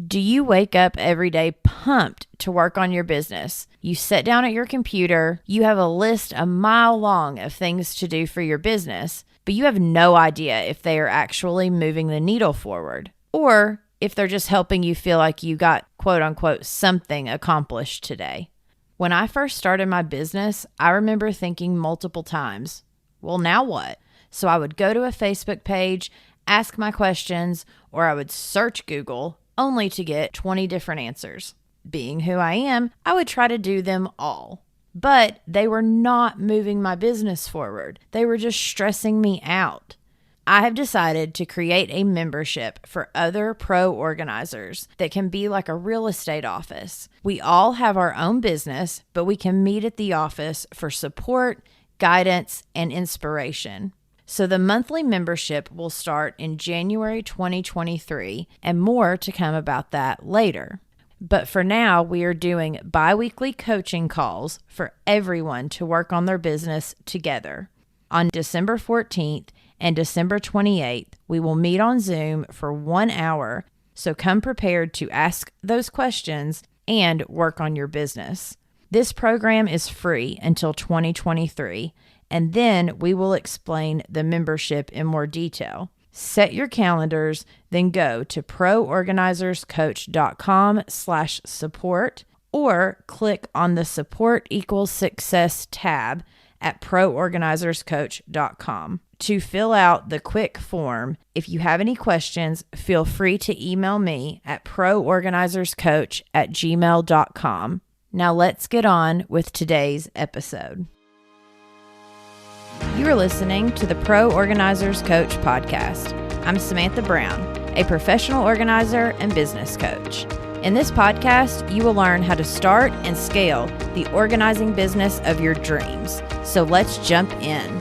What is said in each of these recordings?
Do you wake up every day pumped to work on your business? You sit down at your computer, you have a list a mile long of things to do for your business, but you have no idea if they are actually moving the needle forward or if they're just helping you feel like you got quote unquote something accomplished today. When I first started my business, I remember thinking multiple times, well, now what? So I would go to a Facebook page, ask my questions, or I would search Google only to get 20 different answers. Being who I am, I would try to do them all. But they were not moving my business forward. They were just stressing me out. I have decided to create a membership for other pro organizers that can be like a real estate office. We all have our own business, but we can meet at the office for support, guidance, and inspiration. So the monthly membership will start in January 2023, and more to come about that later. But for now, we are doing bi-weekly coaching calls for everyone to work on their business together. On December 14th and December 28th, we will meet on Zoom for 1 hour, so come prepared to ask those questions and work on your business. This program is free until 2023, and then we will explain the membership in more detail. Set your calendars, then go to proorganizerscoach.com/support or click on the Support Equals Success tab at proorganizerscoach.com to fill out the quick form. If you have any questions, feel free to email me at proorganizerscoach@gmail.com. Now let's get on with today's episode. You are listening to the Pro Organizers Coach podcast. I'm Samantha Brown, a professional organizer and business coach. In this podcast, you will learn how to start and scale the organizing business of your dreams. So let's jump in.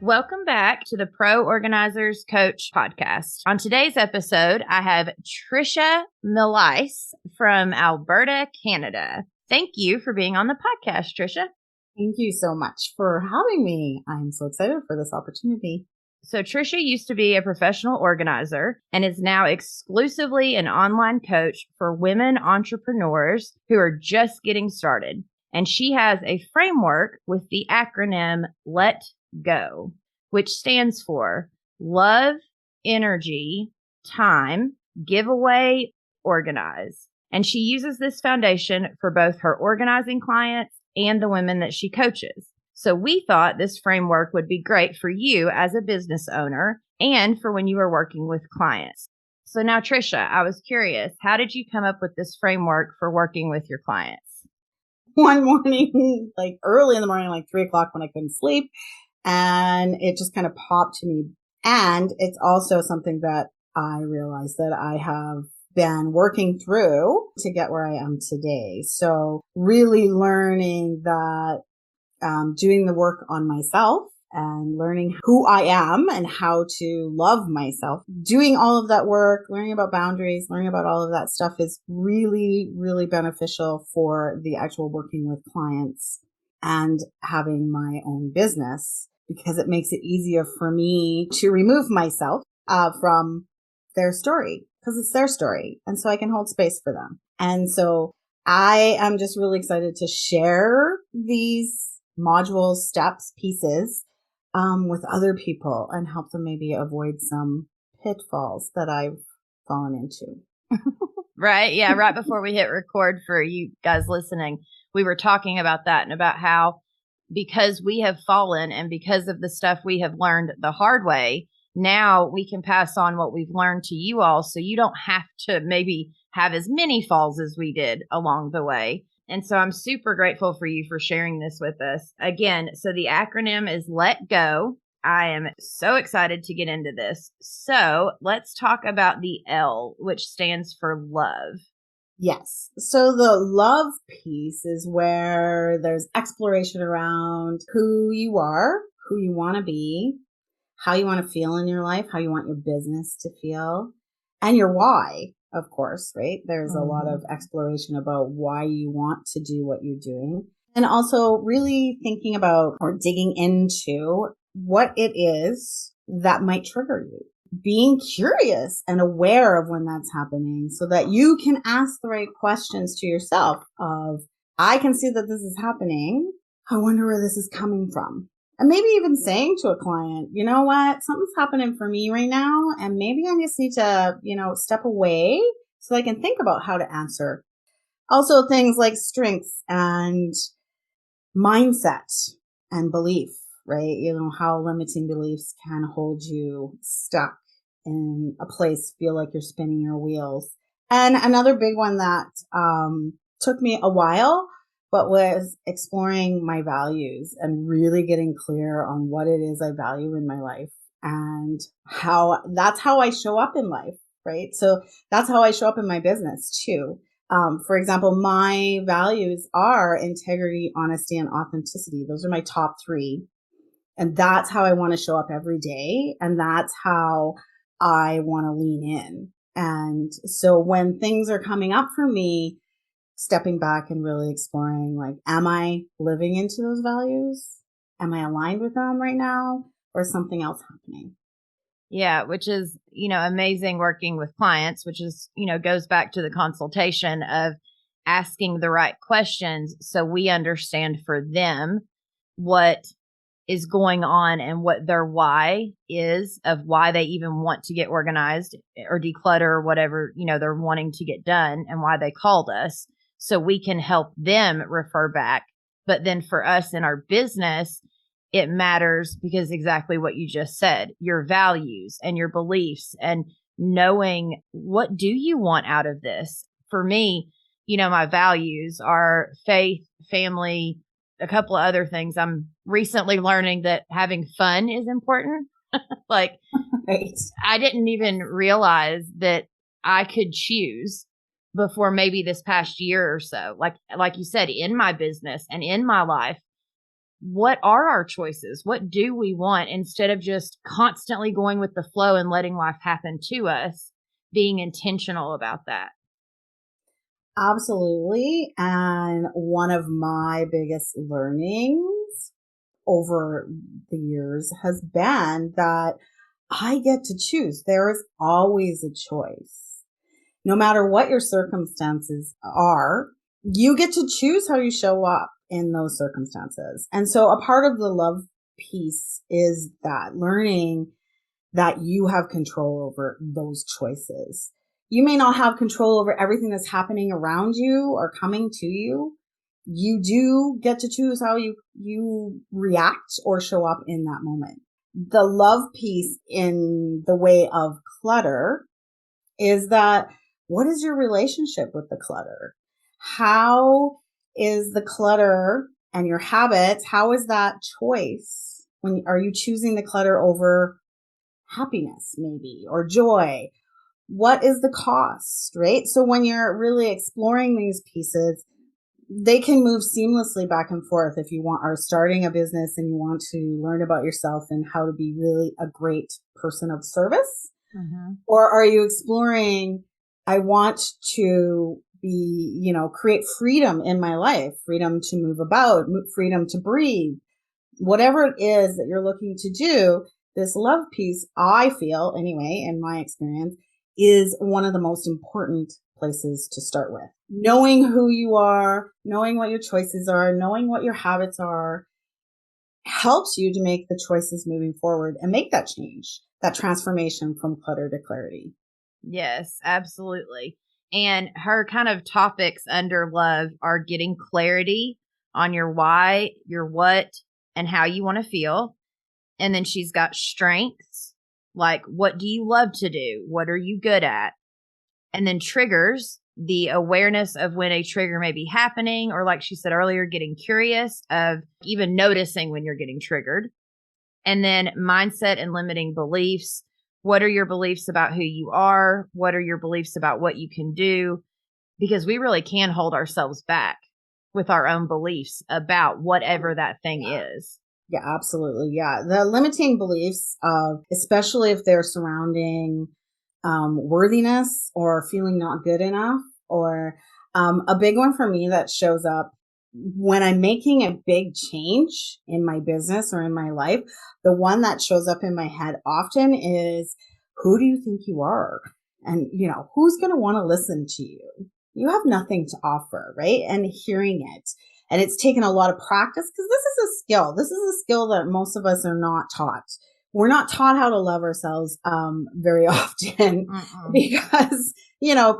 Welcome back to the Pro Organizers Coach podcast. On today's episode, I have Tricia Millice from Alberta, Canada. Thank you for being on the podcast, Tricia. Thank you so much for having me. I'm so excited for this opportunity. So Tricia used to be a professional organizer and is now exclusively an online coach for women entrepreneurs who are just getting started. And she has a framework with the acronym LET GO, which stands for Love, Energy, Time, Giveaway, Organize. And she uses this foundation for both her organizing clients and the women that she coaches. So we thought this framework would be great for you as a business owner and for when you are working with clients. So now, Tricia, I was curious, how did you come up with this framework for working with your clients? One morning, like early in the morning, like 3:00 when I couldn't sleep, and it just kind of popped to me. And it's also something that I realized that I have been working through to get where I am today. So really learning that doing the work on myself and learning who I am and how to love myself, doing all of that work, learning about boundaries, learning about all of that stuff is really, really beneficial for the actual working with clients and having my own business, because it makes it easier for me to remove myself from their story, because it's their story. And so I can hold space for them. And so I am just really excited to share these modules, steps, pieces with other people and help them maybe avoid some pitfalls that I've fallen into. Right. Yeah. Right before we hit record for you guys listening, we were talking about that and about how because we have fallen and because of the stuff we have learned the hard way, now we can pass on what we've learned to you all. So you don't have to maybe have as many falls as we did along the way. And so I'm super grateful for you for sharing this with us. Again, so the acronym is LET GO. I am so excited to get into this. So let's talk about the L, which stands for love. Yes. So the love piece is where there's exploration around who you are, who you want to be, how you want to feel in your life, how you want your business to feel, and your why, of course, right? There's a lot of exploration about why you want to do what you're doing. And also really thinking about or digging into what it is that might trigger you. being curious and aware of when that's happening so that you can ask the right questions to yourself of, I can see that this is happening. I wonder where this is coming from. And maybe even saying to a client, you know what, something's happening for me right now. And maybe I just need to, step away so I can think about how to answer. Also things like strengths and mindset and belief, right? How limiting beliefs can hold you stuck in a place, feel like you're spinning your wheels. And another big one that took me a while, but was exploring my values and really getting clear on what it is I value in my life and that's how I show up in life, right? So that's how I show up in my business too. For example, my values are integrity, honesty, and authenticity. Those are my top three. And that's how I want to show up every day. And that's how I want to lean in. And so when things are coming up for me, stepping back and really exploring, like, am I living into those values? Am I aligned with them right now? Or is something else happening? Yeah, which is, amazing working with clients, which is, goes back to the consultation of asking the right questions so we understand for them what is going on and what their why is of why they even want to get organized or declutter or whatever, they're wanting to get done and why they called us so we can help them refer back. But then for us in our business, it matters because exactly what you just said, your values and your beliefs and knowing what do you want out of this. For me, my values are faith, family, a couple of other things. I'm recently learning that having fun is important. Like, right. I didn't even realize that I could choose before maybe this past year or so. Like you said, in my business and in my life, what are our choices? What do we want instead of just constantly going with the flow and letting life happen to us, being intentional about that? Absolutely. And one of my biggest learnings over the years has been that I get to choose. There is always a choice. No matter what your circumstances are, you get to choose how you show up in those circumstances. And so a part of the love piece is that learning that you have control over those choices. You may not have control over everything that's happening around you or coming to you. You do get to choose how you react or show up in that moment. The love piece in the way of clutter is that what is your relationship with the clutter? How is the clutter and your habits? How is that choice? Are you choosing the clutter over happiness maybe or joy? What is the cost, right? So when you're really exploring these pieces, they can move seamlessly back and forth if you are starting a business and you want to learn about yourself and how to be really a great person of service. Mm-hmm. Or are you exploring, I want to be, create freedom in my life, freedom to move about, freedom to breathe, whatever it is that you're looking to do. This love piece, I feel anyway, in my experience, is one of the most important places to start with. Knowing who you are, knowing what your choices are, knowing what your habits are, helps you to make the choices moving forward and make that change, that transformation from clutter to clarity. Yes, absolutely. And her kind of topics under love are getting clarity on your why, your what, and how you want to feel. And then she's got strengths, like what do you love to do? What are you good at? And then triggers, the awareness of when a trigger may be happening, or like she said earlier, getting curious of even noticing when you're getting triggered. And then mindset and limiting beliefs. What are your beliefs about who you are? What are your beliefs about what you can do? Because we really can hold ourselves back with our own beliefs about whatever that thing is. Yeah, absolutely. Yeah. The limiting beliefs, especially if they're surrounding worthiness or feeling not good enough, or a big one for me that shows up when I'm making a big change in my business or in my life. The one that shows up in my head often is, who do you think you are? And, who's going to want to listen to you? You have nothing to offer, right? And hearing it. And it's taken a lot of practice because this is a skill. This is a skill that most of us are not taught. We're not taught how to love ourselves very often because,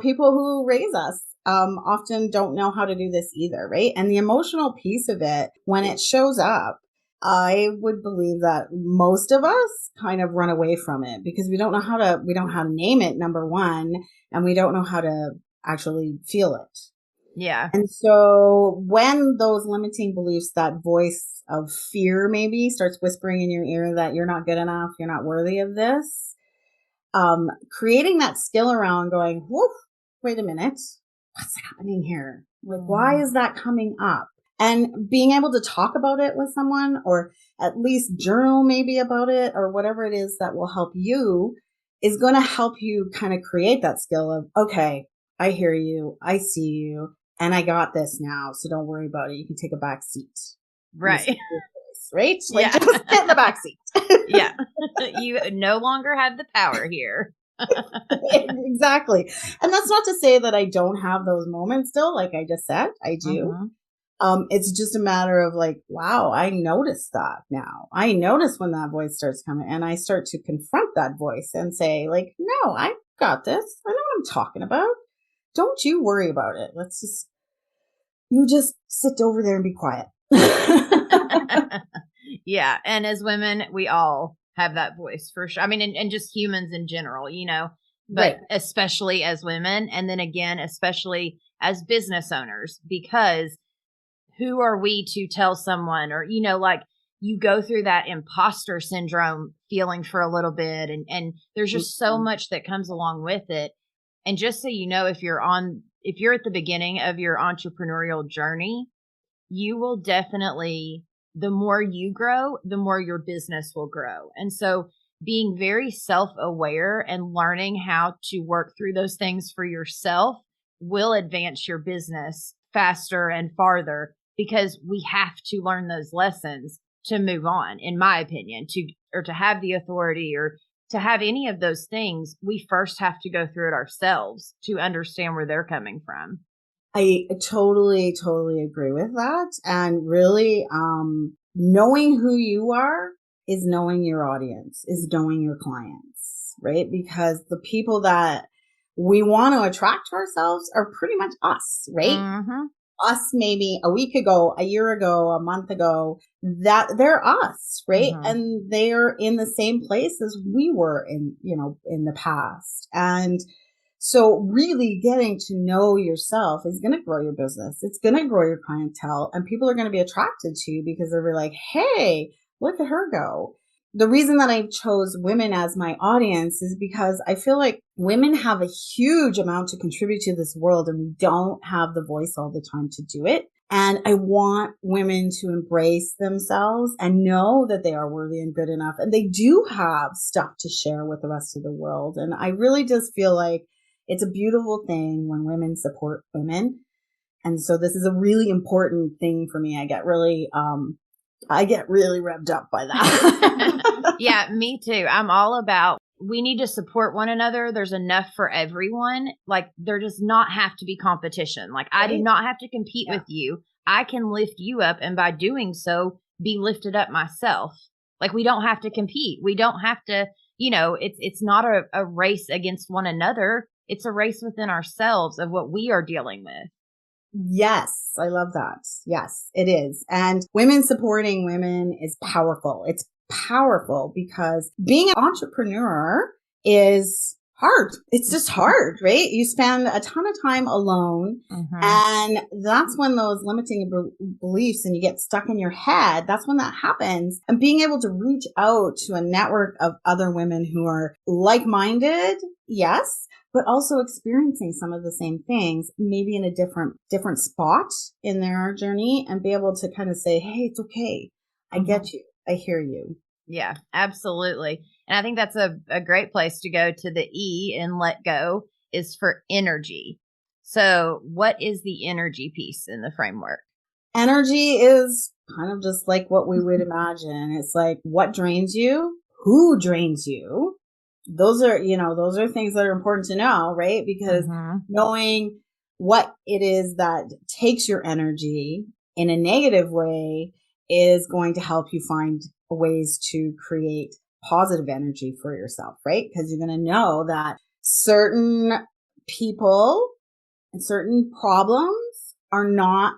people who raise us often don't know how to do this either, right? And the emotional piece of it, when it shows up, I would believe that most of us kind of run away from it because we don't know how to name it, number one, and we don't know how to actually feel it. Yeah. And so when those limiting beliefs, that voice of fear maybe starts whispering in your ear that you're not good enough, you're not worthy of this, creating that skill around going, whoop, wait a minute, what's happening here? Like, why is that coming up? And being able to talk about it with someone or at least journal maybe about it or whatever it is that will help you is going to help you kind of create that skill of, okay, I hear you, I see you, and I got this now. So don't worry about it. You can take a back seat. Right. Right? Like just get in the back seat. Yeah. You no longer have the power here. Exactly. And that's not to say that I don't have those moments still. Like I just said, I do. It's just a matter of like, wow, I notice that now. I notice when that voice starts coming and I start to confront that voice and say like, no, I got this. I know what I'm talking about. Don't you worry about it. You just sit over there and be quiet. Yeah. And as women, we all have that voice for sure. I mean, and just humans in general, but right. Especially as women. And then again, especially as business owners, because who are we to tell someone or, like you go through that imposter syndrome feeling for a little bit. And there's just so much that comes along with it. And just so you know, if you're at the beginning of your entrepreneurial journey, you will definitely, the more you grow, the more your business will grow. And so being very self-aware and learning how to work through those things for yourself will advance your business faster and farther because we have to learn those lessons to move on, in my opinion, to have the authority or to have any of those things. We first have to go through it ourselves to understand where they're coming from. I totally, totally agree with that. And really, knowing who you are is knowing your audience, is knowing your clients, right? Because the people that we want to attract to ourselves are pretty much us, right? Mm-hmm. Us maybe a week ago, a year ago, a month ago, that they're us, right? Mm-hmm. And they're in the same place as we were in the past. And so really getting to know yourself is going to grow your business. It's going to grow your clientele and people are going to be attracted to you because they're like, hey, look at her go. The reason that I chose women as my audience is because I feel like women have a huge amount to contribute to this world and we don't have the voice all the time to do it. And I want women to embrace themselves and know that they are worthy and good enough. And they do have stuff to share with the rest of the world. And I really just feel like it's a beautiful thing when women support women. And so this is a really important thing for me. I get really revved up by that. Yeah, me too. I'm all about, we need to support one another. There's enough for everyone. Like there does not have to be competition. Like I do not have to compete with you. I can lift you up. And by doing so, be lifted up myself. Like we don't have to compete. We don't have to, it's not a race against one another. It's a race within ourselves of what we are dealing with. Yes, I love that. Yes, it is. And women supporting women is powerful. It's powerful because being an entrepreneur is hard. It's just hard, right? You spend a ton of time alone. Mm-hmm. And that's when those limiting beliefs and you get stuck in your head. That's when that happens. And being able to reach out to a network of other women who are like-minded, yes, but also experiencing some of the same things, maybe in a different spot in their journey and be able to kind of say, hey, it's okay. I get you. I hear you. Yeah, absolutely. And I think that's a great place to go to the E in let go is for energy. So what is the energy piece in the framework? Energy is kind of just like what we would imagine. It's like what drains you, who drains you, those are, those are things that are important to know, right? Because knowing what it is that takes your energy in a negative way is going to help you find ways to create positive energy for yourself, right? Because you're going to know that certain people and certain problems are not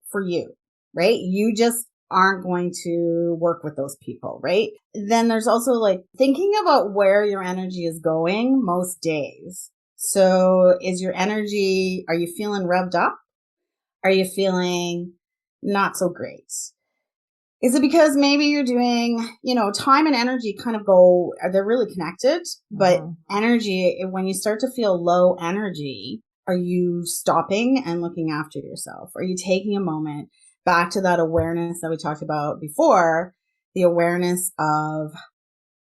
for you, right? You just aren't going to work with those people, right? Then there's also like thinking about where your energy is going most days. So is your energy, are you feeling revved up? Are you feeling not so great? Is it because maybe you're doing, time and energy kind of they're really connected, but energy, when you start to feel low energy, are you stopping and looking after yourself? Are you taking a moment back to that awareness that we talked about before, the awareness of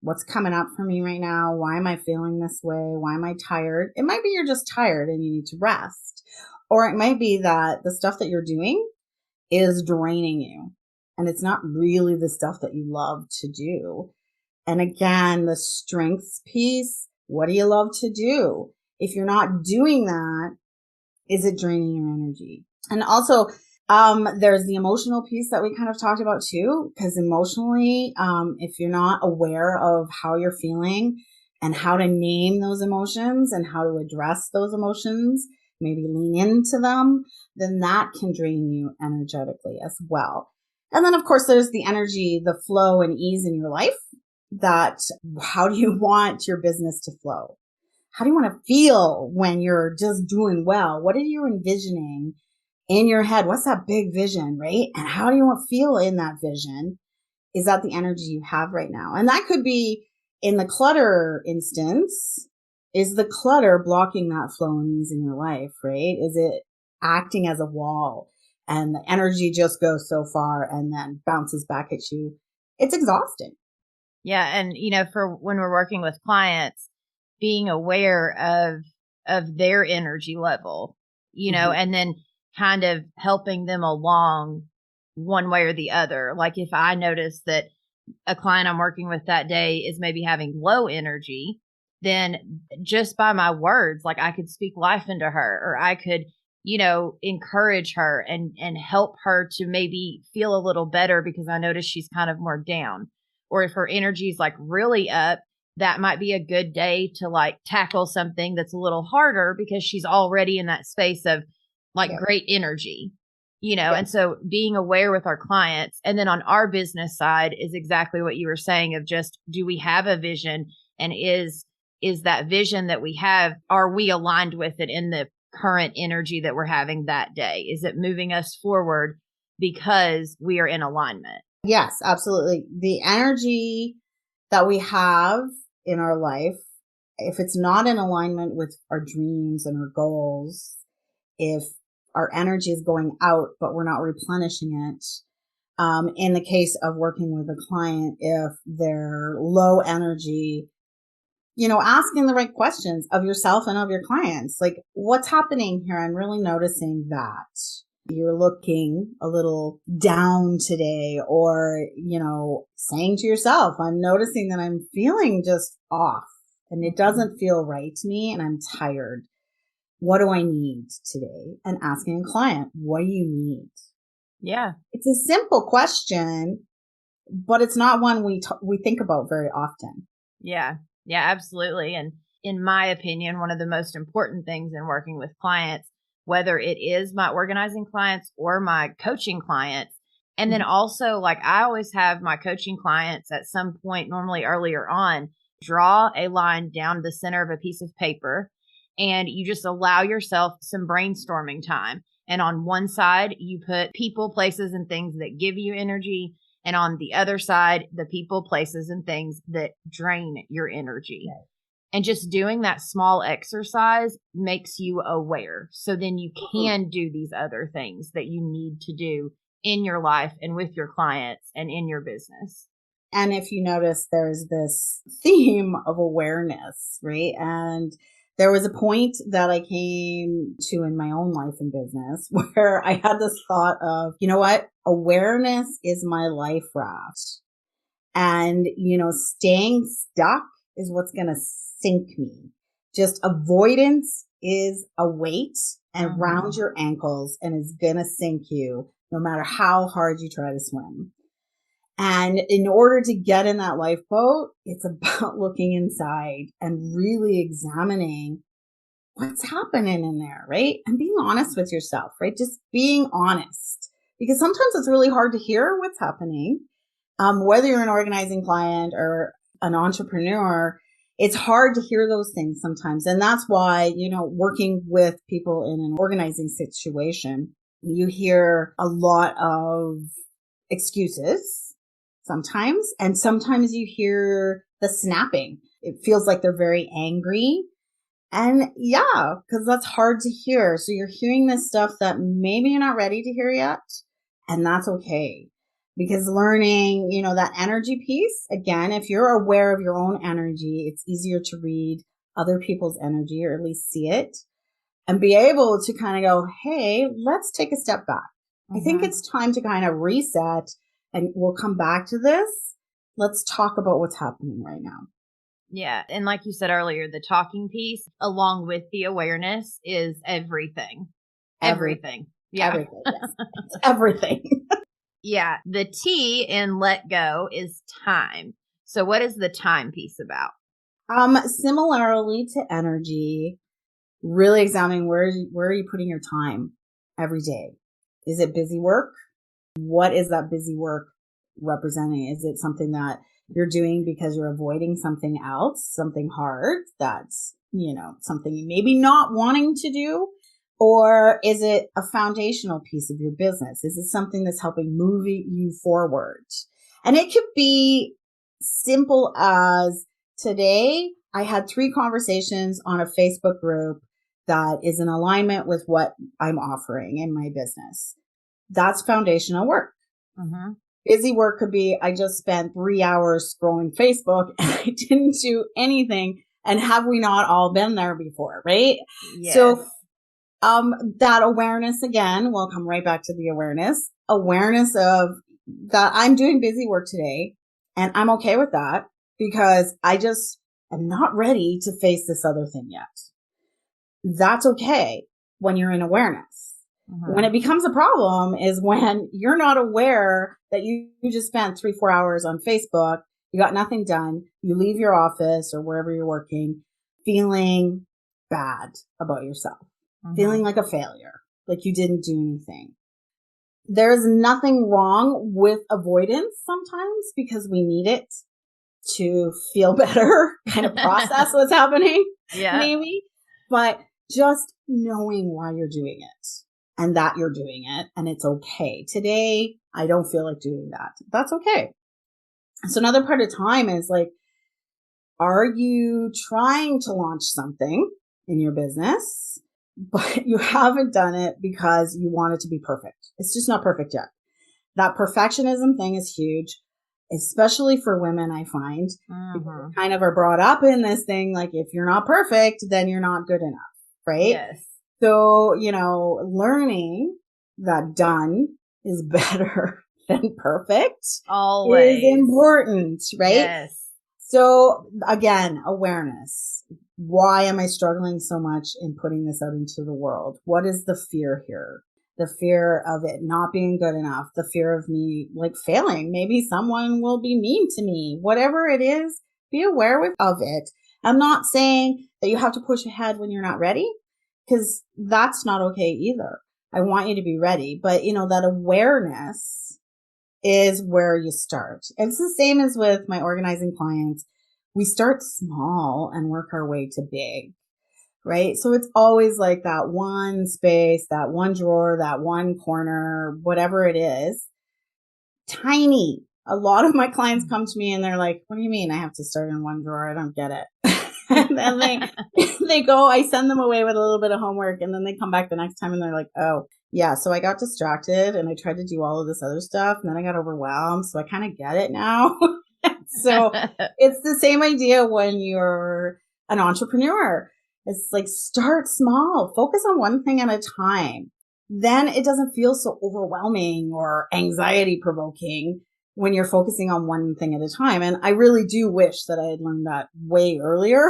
what's coming up for me right now? Why am I feeling this way? Why am I tired? It might be you're just tired and you need to rest. Or it might be that the stuff that you're doing is draining you. And it's not really the stuff that you love to do. And again, the strengths piece, what do you love to do? If you're not doing that, is it draining your energy? And also, there's the emotional piece that we kind of talked about too, because emotionally, if you're not aware of how you're feeling and how to name those emotions and how to address those emotions, maybe lean into them, then that can drain you energetically as well. And then, of course, there's the energy, the flow and ease in your life. That how do you want your business to flow? How do you want to feel when you're just doing well? What are you envisioning in your head? What's that big vision, right? And how do you want to feel in that vision? Is that the energy you have right now? And that could be in the clutter instance. Is the clutter blocking that flow and ease in your life, right? Is it acting as a wall and the energy just goes so far and then bounces back at you? It's exhausting. Yeah. And, for when we're working with clients, being aware of their energy level, and then kind of helping them along one way or the other. Like if I notice that a client I'm working with that day is maybe having low energy, then just by my words, like I could speak life into her, or I could, encourage her and help her to maybe feel a little better because I notice she's kind of more down. Or if her energy is like really up, that might be a good day to like tackle something that's a little harder because she's already in that space of like great energy, and so being aware with our clients. And then on our business side is exactly what you were saying of just, do we have a vision? And is that vision that we have, are we aligned with it in the current energy that we're having that day? Is it moving us forward because we are in alignment? Yes, absolutely. The energy that we have in our life, if it's not in alignment with our dreams and our goals, if our energy is going out, but we're not replenishing it, in the case of working with a client, if they're low energy, asking the right questions of yourself and of your clients, like what's happening here? I'm really noticing that you're looking a little down today, or, saying to yourself, I'm noticing that I'm feeling just off and it doesn't feel right to me and I'm tired. What do I need today? And asking a client, what do you need? Yeah. It's a simple question, but it's not one we think about very often. Yeah. Yeah, absolutely. And in my opinion, one of the most important things in working with clients, whether it is my organizing clients or my coaching clients, and then also like I always have my coaching clients at some point, normally earlier on, draw a line down the center of a piece of paper, and you just allow yourself some brainstorming time. And on one side, you put people, places, and things that give you energy. And on the other side, the people, places, and things that drain your energy. Right. And just doing that small exercise makes you aware. So then you can do these other things that you need to do in your life and with your clients and in your business. And if you notice, there's this theme of awareness, right? And there was a point that I came to in my own life and business where I had this thought of, you know what? Awareness is my life raft. And, staying stuck is what's going to sink me. Just avoidance is a weight and around your ankles and is going to sink you no matter how hard you try to swim. And in order to get in that lifeboat, it's about looking inside and really examining what's happening in there, right? And being honest with yourself, right? Just being honest, because sometimes it's really hard to hear what's happening. Whether you're an organizing client or an entrepreneur, it's hard to hear those things sometimes. And that's why, working with people in an organizing situation, you hear a lot of excuses sometimes. And sometimes you hear the snapping. It feels like they're very angry. And yeah, because that's hard to hear. So you're hearing this stuff that maybe you're not ready to hear yet. And that's okay. Because learning, that energy piece, again, if you're aware of your own energy, it's easier to read other people's energy or at least see it and be able to kind of go, hey, let's take a step back. I think it's time to kind of reset, and we'll come back to this. Let's talk about what's happening right now. Yeah. And like you said earlier, the talking piece along with the awareness is everything. Everything. Yeah. Everything. Yes. It's everything. Yeah. The T in let go is time. So what is the time piece about? Similarly to energy, really examining where are you putting your time every day? Is it busy work? What is that busy work representing? Is it something that you're doing because you're avoiding something else, something hard that's, something you maybe not wanting to do? Or is it a foundational piece of your business? Is it something that's helping move you forward? And it could be simple as today I had 3 conversations on a Facebook group that is in alignment with what I'm offering in my business. That's foundational work. Busy work could be, I just spent 3 hours scrolling Facebook and I didn't do anything. And have we not all been there before, right? Yes. So that awareness again, we'll come right back to the awareness of that I'm doing busy work today and I'm okay with that because I just am not ready to face this other thing yet. That's okay when you're in awareness. When it becomes a problem is when you're not aware that you just spent 3-4 hours on Facebook, you got nothing done, you leave your office or wherever you're working feeling bad about yourself. Feeling like a failure, like you didn't do anything. There's nothing wrong with avoidance sometimes because we need it to feel better, kind of process what's happening, maybe. But just knowing why you're doing it and that you're doing it and it's okay. Today, I don't feel like doing that. That's okay. So another part of time is like, are you trying to launch something in your business? But you haven't done it because you want it to be perfect. It's just not perfect yet. That perfectionism thing is huge, especially for women, I find. People kind of are brought up in this thing, like if you're not perfect, then you're not good enough, right? Yes. So, learning that done is better than perfect Always is important, right? Yes. So again, awareness. Why am I struggling so much in putting this out into the world? What is the fear here? The fear of it not being good enough, the fear of me like failing. Maybe someone will be mean to me. Whatever it is, be aware of it. I'm not saying that you have to push ahead when you're not ready, because that's not okay either. I want you to be ready. But, that awareness is where you start. It's the same as with my organizing clients. We start small and work our way to big, right? So it's always like that one space, that one drawer, that one corner, whatever it is, tiny. A lot of my clients come to me and they're like, what do you mean I have to start in one drawer? I don't get it. And then they go, I send them away with a little bit of homework and then they come back the next time and they're like, oh yeah, so I got distracted and I tried to do all of this other stuff and then I got overwhelmed. So I kind of get it now. So it's the same idea when you're an entrepreneur. It's like start small, focus on one thing at a time. Then it doesn't feel so overwhelming or anxiety provoking when you're focusing on one thing at a time. And I really do wish that I had learned that way earlier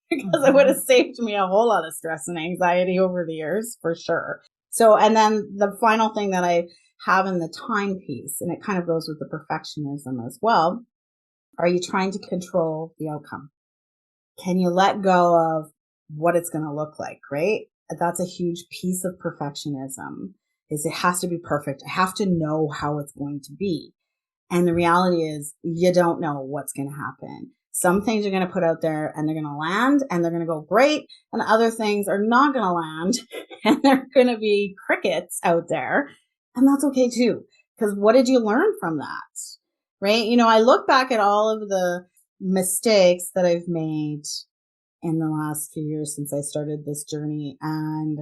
because it would have saved me a whole lot of stress and anxiety over the years for sure. So, and then the final thing that I have in the time piece, and it kind of goes with the perfectionism as well. Are you trying to control the outcome? Can you let go of what it's going to look like, right? That's a huge piece of perfectionism, is it has to be perfect. I have to know how it's going to be. And the reality is you don't know what's going to happen. Some things you're going to put out there and they're going to land and they're going to go great. And other things are not going to land and they're going to be crickets out there. And that's okay too. Because what did you learn from that? Right? You know, I look back at all of the mistakes that I've made in the last few years since I started this journey. And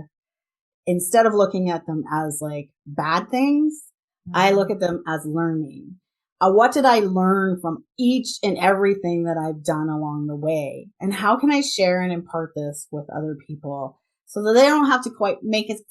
instead of looking at them as like bad things, I look at them as learning. What did I learn from each and everything that I've done along the way? And how can I share and impart this with other people so that they don't have to quite make as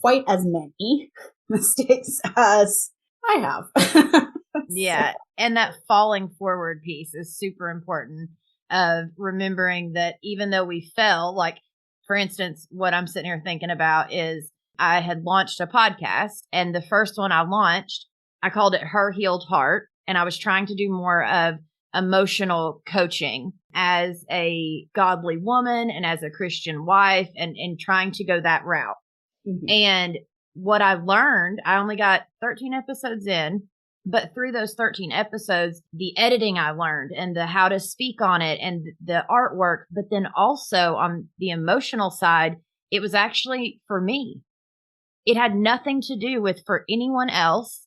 many mistakes as I have? Yeah. And that falling forward piece is super important, of remembering that even though we fell, like for instance, what I'm sitting here thinking about is I had launched a podcast, and the first one I launched, I called it Her Healed Heart. And I was trying to do more of emotional coaching as a godly woman and as a Christian wife, and trying to go that route. Mm-hmm. And what I learned, I only got 13 episodes in, but through those 13 episodes, the editing I learned and the how to speak on it and the artwork, but then also on the emotional side, it was actually for me. It had nothing to do with for anyone else.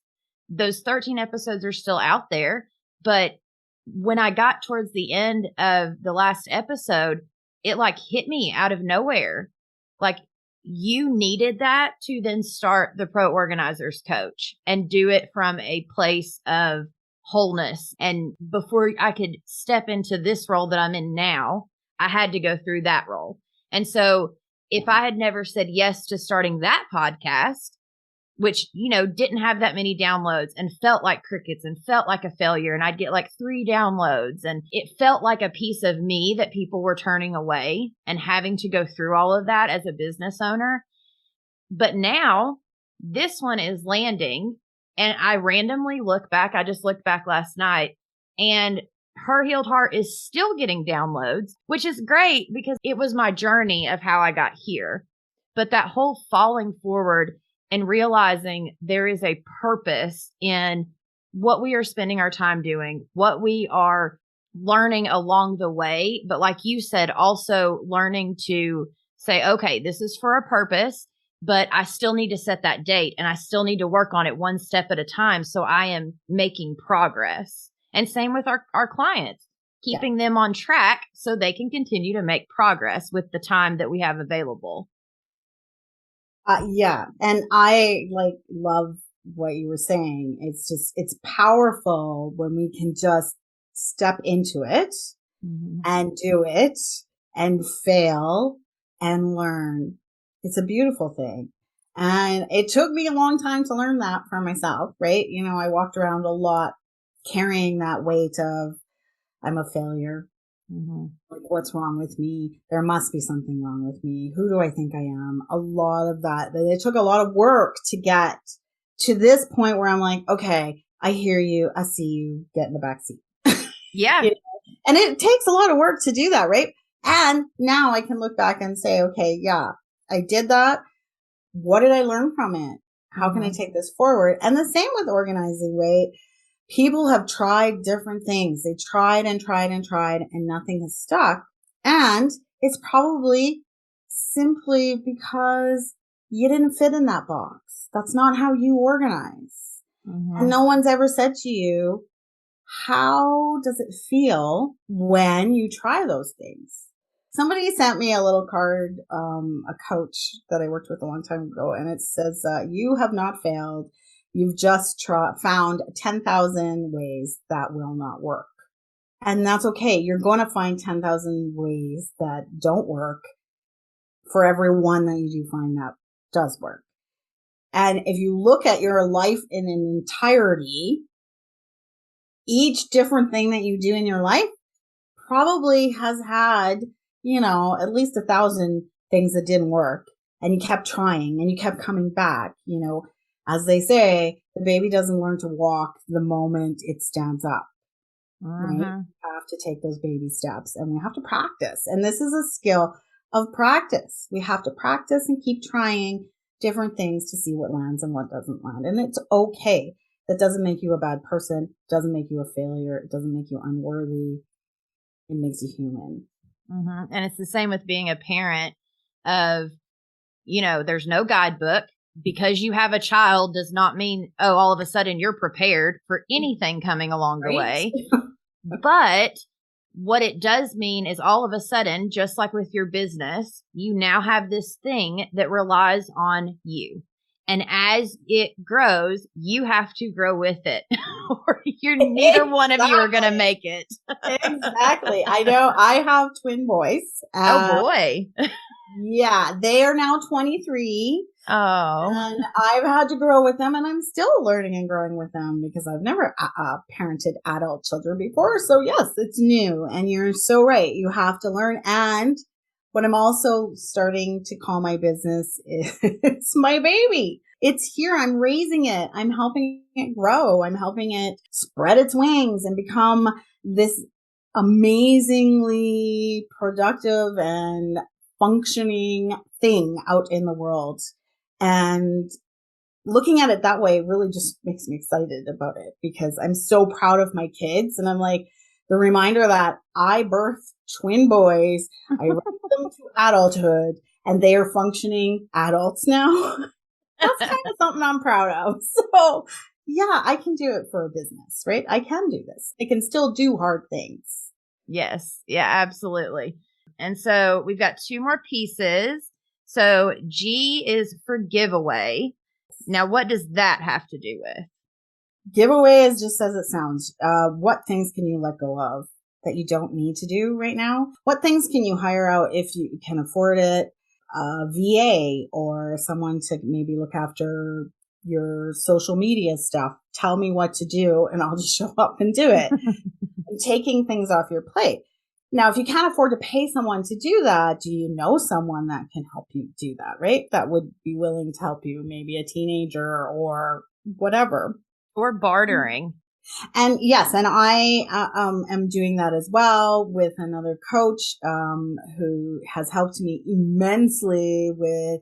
Those 13 episodes are still out there. But when I got towards the end of the last episode, it like hit me out of nowhere. Like, you needed that to then start the Pro Organizers Coach and do it from a place of wholeness. And before I could step into this role that I'm in now, I had to go through that role. And so if I had never said yes to starting that podcast, which, you know, didn't have that many downloads and felt like crickets and felt like a failure, and I'd get like 3 downloads, and it felt like a piece of me that people were turning away, and having to go through all of that as a business owner. But now this one is landing, and I randomly look back. I just looked back last night, and Her Healed Heart is still getting downloads, which is great because it was my journey of how I got here. But that whole falling forward and realizing there is a purpose in what we are spending our time doing, what we are learning along the way. But like you said, also learning to say, okay, this is for a purpose, but I still need to set that date and I still need to work on it one step at a time. So I am making progress. And same with our clients, keeping them on track so they can continue to make progress with the time that we have available. Yeah. And I love what you were saying. It's powerful when we can just step into it and do it and fail and learn. It's a beautiful thing. And it took me a long time to learn that for myself, right? You know, I walked around a lot carrying that weight of I'm a failure. Like, what's wrong with me? There must be something wrong with me. Who do I think I am? A lot of that. It took a lot of work to get to this point where I'm like, okay, I hear you. I see you. Get in the back seat. Yeah. You know? And it takes a lot of work to do that, right? And now I can look back and say, okay, yeah, I did that. What did I learn from it? How can I take this forward? And the same with organizing, right? People have tried different things. They tried and tried and tried, and nothing has stuck. And it's probably simply because you didn't fit in that box. That's not how you organize. And no one's ever said to you, how does it feel when you try those things? Somebody sent me a little card, a coach that I worked with a long time ago, and it says, you have not failed. You've just found 10,000 ways that will not work. And that's okay. You're going to find 10,000 ways that don't work for every one that you do find that does work. And if you look at your life in an entirety, each different thing that you do in your life probably has had, at least 1,000 things that didn't work. And you kept trying and you kept coming back. As they say, the baby doesn't learn to walk the moment it stands up. Right? We have to take those baby steps and we have to practice. And this is a skill of practice. We have to practice and keep trying different things to see what lands and what doesn't land. And it's okay. That doesn't make you a bad person. It doesn't make you a failure. It doesn't make you unworthy. It makes you human. And it's the same with being a parent of, there's no guidebook. Because you have a child does not mean, all of a sudden you're prepared for anything coming along the way. But what it does mean is all of a sudden, just like with your business, you now have this thing that relies on you. And as it grows, you have to grow with it, or neither one of you are going to make it. Exactly. I know. I have twin boys. Oh, boy. Yeah, they are now 23. Oh. And I've had to grow with them, and I'm still learning and growing with them because I've never parented adult children before. So yes, it's new, and you're so right. You have to learn. And what I'm also starting to call my business is it's my baby. It's here. I'm raising it. I'm helping it grow. I'm helping it spread its wings and become this amazingly productive and functioning thing out in the world. And looking at it that way really just makes me excited about it because I'm so proud of my kids. And I'm like, the reminder that I birthed twin boys, I raised them to adulthood, and they are functioning adults now. That's kind of something I'm proud of. So yeah, I can do it for a business, right? I can do this. I can still do hard things. Yes. Yeah, absolutely. And so we've got 2 more pieces. So G is for giveaway. Now, what does that have to do with? Giveaway is just as it sounds. What things can you let go of that you don't need to do right now? What things can you hire out if you can afford it? A VA or someone to maybe look after your social media stuff. Tell me what to do and I'll just show up and do it. And taking things off your plate. Now, if you can't afford to pay someone to do that, do you know someone that can help you do that, right? That would be willing to help you, maybe a teenager or whatever. Or bartering. And yes, and I am doing that as well with another coach who has helped me immensely with,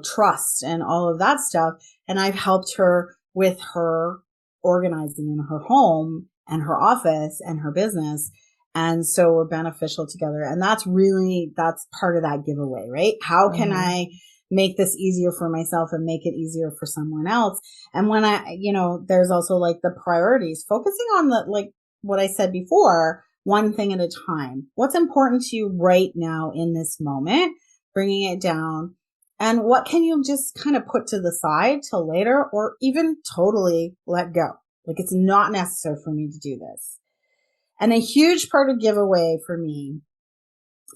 trust and all of that stuff. And I've helped her with her organizing in her home and her office and her business. And so we're beneficial together. And that's part of that giveaway, right? How can I make this easier for myself and make it easier for someone else? And when there's also like the priorities, focusing on what I said before, one thing at a time. What's important to you right now in this moment, bringing it down. And what can you just kind of put to the side till later or even totally let go? Like it's not necessary for me to do this. And a huge part of giveaway for me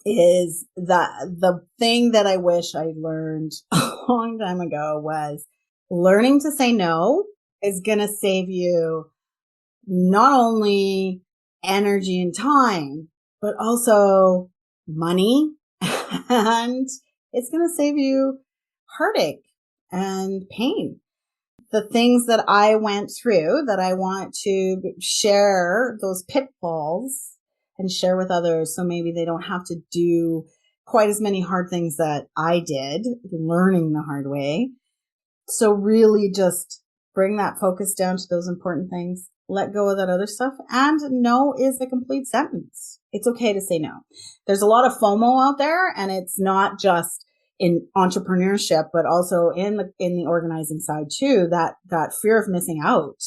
is the thing that I wish I learned a long time ago was learning to say no is going to save you not only energy and time, but also money. And it's going to save you heartache and pain. The things that I went through that I want to share, those pitfalls, and share with others so maybe they don't have to do quite as many hard things that I did, learning the hard way. So really just bring that focus down to those important things, let go of that other stuff, and no is a complete sentence. It's okay to say no. There's a lot of FOMO out there, and it's not just in entrepreneurship, but also in the organizing side too, that fear of missing out.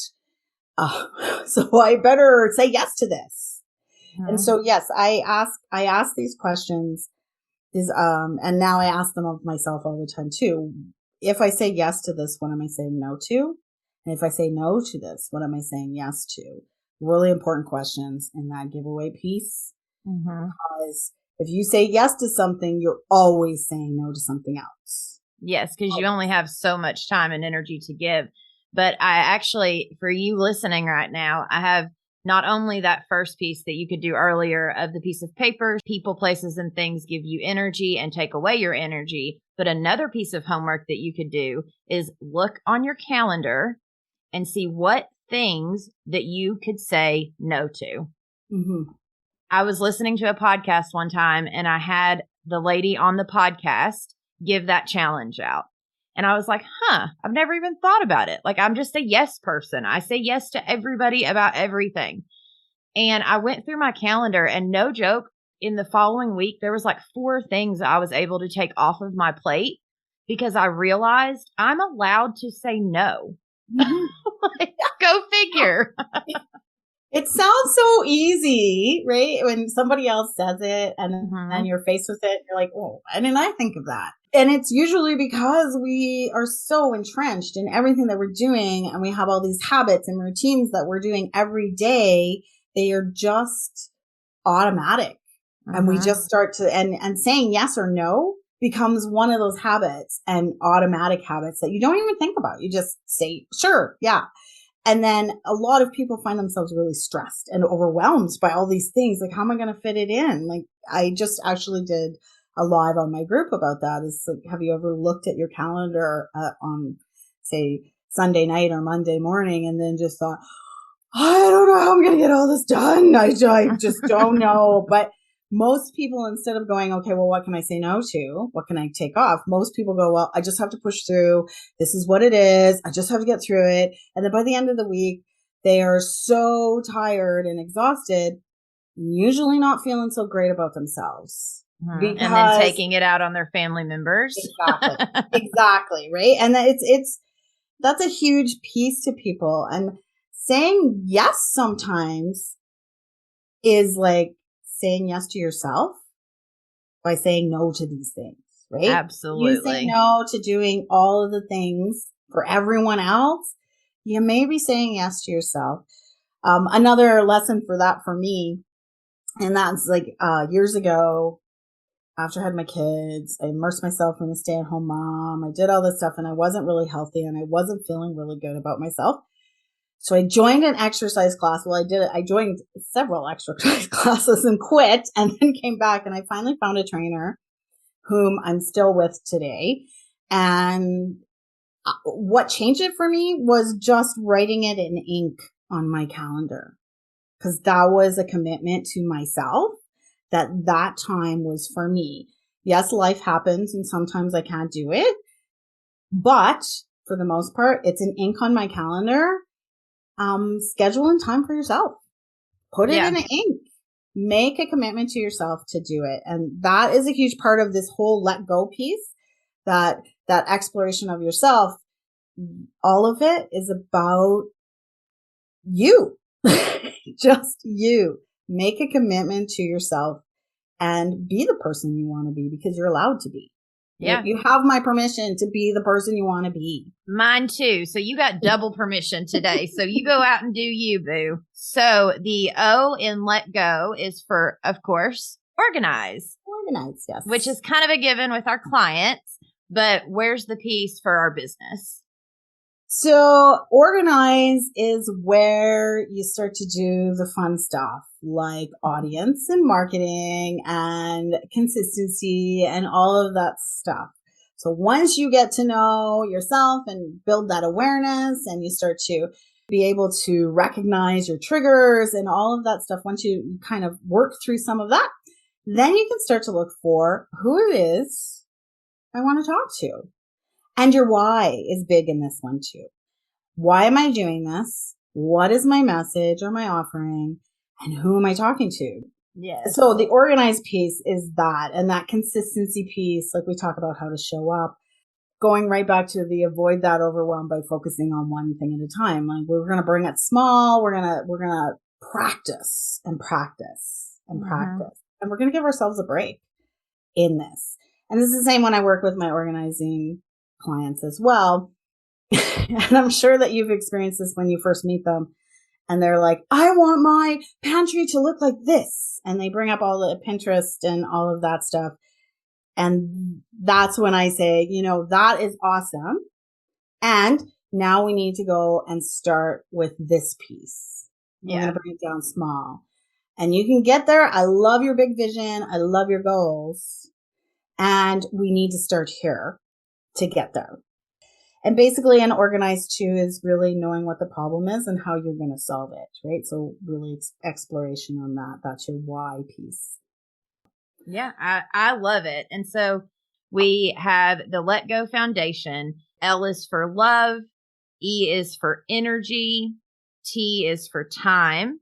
So I better say yes to this. Mm-hmm. And so, yes, I ask these questions and now I ask them of myself all the time too. If I say yes to this, what am I saying no to? And if I say no to this, what am I saying yes to? Really important questions in that giveaway piece. Mm-hmm. Because if you say yes to something, you're always saying no to something else. Yes, because you only have so much time and energy to give. But I actually, for you listening right now, I have Not only that first piece that you could do earlier of the piece of paper, people, places, and things give you energy and take away your energy. But another piece of homework that you could do is look on your calendar and see what things that you could say no to. Mm-hmm. I was listening to a podcast one time and I had the lady on the podcast give that challenge out. And I was like, I've never even thought about it. Like, I'm just a yes person. I say yes to everybody about everything. And I went through my calendar and no joke, in the following week, there was like 4 things I was able to take off of my plate because I realized I'm allowed to say no. Mm-hmm. Like, go figure. It sounds so easy, right? When somebody else says it and then you're faced with it, you're like, oh, why didn't I think of that? And it's usually because we are so entrenched in everything that we're doing and we have all these habits and routines that we're doing every day. They are just automatic. And we just start to, and saying yes or no becomes one of those habits and automatic habits that you don't even think about. You just say, sure, yeah. And then a lot of people find themselves really stressed and overwhelmed by all these things. Like, how am I going to fit it in? Like, I just actually did a live on my group about that. Is like, have you ever looked at your calendar on, say, Sunday night or Monday morning and then just thought, I don't know how I'm going to get all this done. I just don't know. But most people, instead of going, okay, well, what can I say no to? What can I take off? Most people go, well, I just have to push through. This is what it is. I just have to get through it. And then by the end of the week, they are so tired and exhausted, usually not feeling so great about themselves. And then taking it out on their family members. Exactly. Right. And that's a huge piece to people. And saying yes sometimes is like saying yes to yourself by saying no to these things, right? Absolutely. You say no to doing all of the things for everyone else. You may be saying yes to yourself. Another lesson for that for me, and that's like years ago, after I had my kids, I immersed myself in a stay-at-home mom. I did all this stuff and I wasn't really healthy and I wasn't feeling really good about myself. So I joined an exercise class. Well, I joined several exercise classes and quit and then came back and I finally found a trainer whom I'm still with today. And what changed it for me was just writing it in ink on my calendar, because that was a commitment to myself that time was for me. Yes, life happens and sometimes I can't do it, but for the most part, it's an ink on my calendar. Schedule in time for yourself. Put it in ink. Make a commitment to yourself to do it. And that is a huge part of this whole let go piece, that exploration of yourself. All of it is about you. Just you. Make a commitment to yourself and be the person you want to be, because you're allowed to be. Yeah. You have my permission to be the person you want to be. Mine too. So you got double permission today. So you go out and do you, boo. So the O in let go is for, of course, organize. Organize, yes. Which is kind of a given with our clients. But where's the piece for our business? So organize is where you start to do the fun stuff like audience and marketing and consistency and all of that stuff. So once you get to know yourself and build that awareness and you start to be able to recognize your triggers and all of that stuff, once you kind of work through some of that, then you can start to look for who it is I want to talk to. And your why is big in this one too. Why am I doing this? What is my message or my offering? And who am I talking to? Yes. So the organized piece is that, and that consistency piece, like we talk about how to show up, going right back to the avoid that overwhelm by focusing on one thing at a time. Like, we're going to bring it small. We're going to practice and practice and practice. And we're going to give ourselves a break in this. And this is the same when I work with my organizing clients as well. And I'm sure that you've experienced this when you first meet them and they're like, I want my pantry to look like this. And they bring up all the Pinterest and all of that stuff. And that's when I say, that is awesome. And now we need to go and start with this piece. We're going to bring it down small. And you can get there. I love your big vision. I love your goals. And we need to start here to get there. And basically, an organized 2 is really knowing what the problem is and how you're going to solve it, right? So really exploration on that. That's your why piece. Yeah, I love it. And so we have the Let Go Foundation. L is for love. E is for energy. T is for time.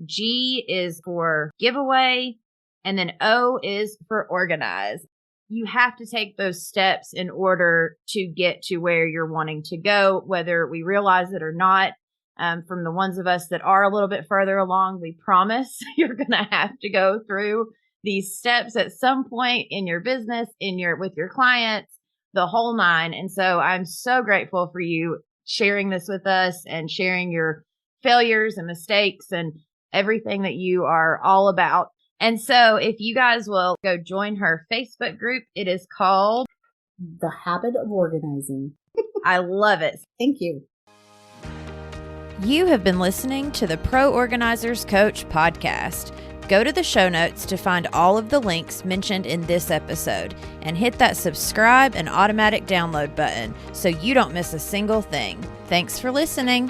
G is for giveaway. And then O is for organize. You have to take those steps in order to get to where you're wanting to go, whether we realize it or not. From the ones of us that are a little bit further along, we promise you're going to have to go through these steps at some point in your business, with your clients, the whole nine. And so I'm so grateful for you sharing this with us and sharing your failures and mistakes and everything that you are all about. And so if you guys will go join her Facebook group, it is called The Habit of Organizing. I love it. Thank you. You have been listening to the Pro Organizers Coach podcast. Go to the show notes to find all of the links mentioned in this episode and hit that subscribe and automatic download button so you don't miss a single thing. Thanks for listening.